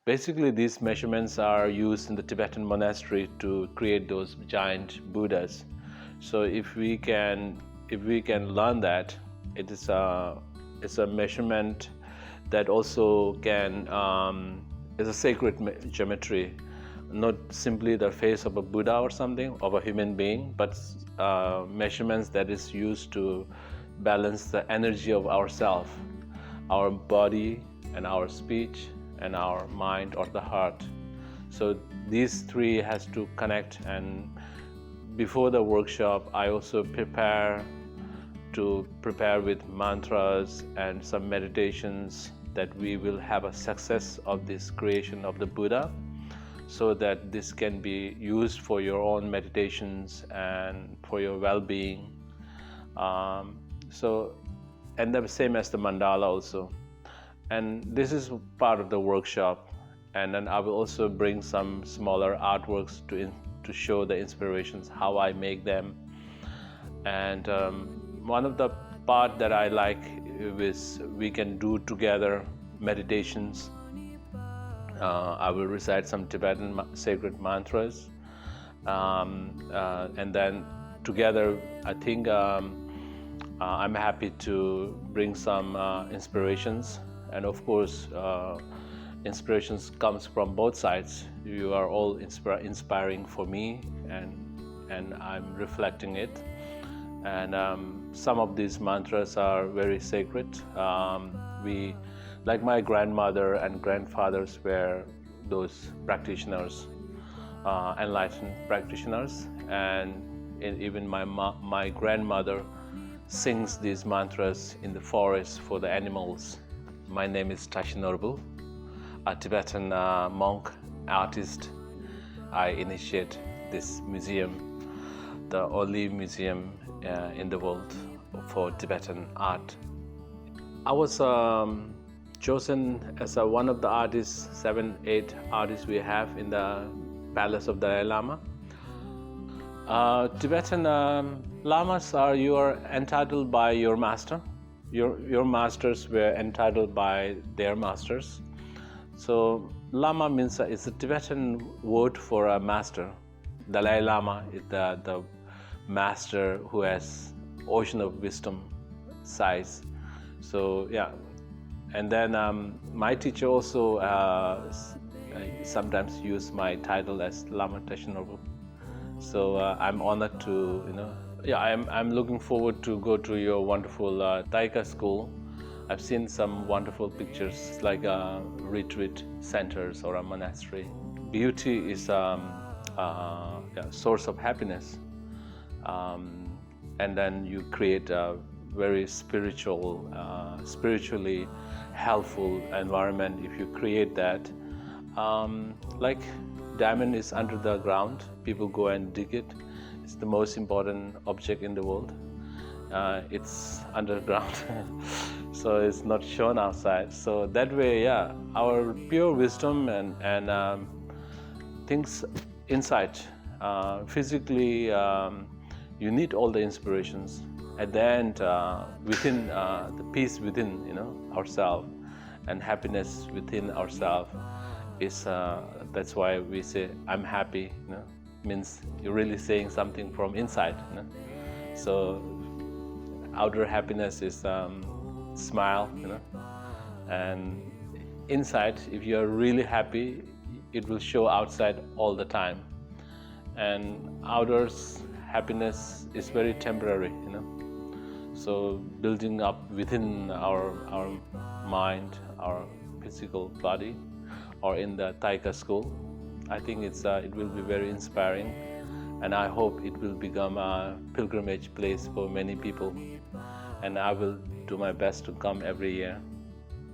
Basically, these measurements are used in the Tibetan monastery to create those giant Buddhas. So if we can learn that, it's a measurement that also can is a sacred geometry, not simply the face of a Buddha or something, of a human being, but measurements that is used to balance the energy of ourself, our body and our speech and our mind or the heart. So these three has to connect, and before the workshop I also prepare with mantras and some meditations that we will have a success of this creation of the Buddha, so that this can be used for your own meditations and for your well-being. And the same as the mandala also. And this is part of the workshop. And then I will also bring some smaller artworks to show the inspirations, how I make them. And one of the part that I like is we can do together meditations. I will recite some Tibetan sacred mantras, and then together I think I'm happy to bring some inspirations. And of course, inspirations comes from both sides. You are all inspiring for me, and I'm reflecting it. And some of these mantras are very sacred. Like my grandmother and grandfathers were those practitioners, enlightened practitioners, and even my grandmother sings these mantras in the forest for the animals. My name is Tashi Norbu, a Tibetan monk, artist. I initiate this museum, the only museum in the world for Tibetan art. I was chosen as one of the artists, 7-8 artists we have in the Palace of Dalai Lama. Tibetan Lamas you are entitled by your master. Your masters were entitled by their masters. So Lama means it's a Tibetan word for a master. Dalai Lama is the master who has ocean of wisdom size. So yeah, and then my teacher also sometimes use my title as Lama Tashi Norbu. So I'm honored to, I'm looking forward to go to your wonderful Taika school. I've seen some wonderful pictures, like retreat centers or a monastery. Beauty is a source of happiness, and then you create a very spiritually helpful environment if you create that. Like diamond is under the ground, people go and dig it. It's the most important object in the world. It's underground, so it's not shown outside. So that way, yeah, our pure wisdom and things inside, physically, you need all the inspirations. At the end, within the peace within, ourselves, and happiness within ourselves is. That's why we say, "I'm happy." Means you're really saying something from inside. So outer happiness is smile, and inside, if you are really happy, it will show outside all the time. And outer happiness is very temporary, So building up within our mind, our physical body, or in the Taika school, I think it will be very inspiring, and I hope it will become a pilgrimage place for many people. And I will do my best to come every year.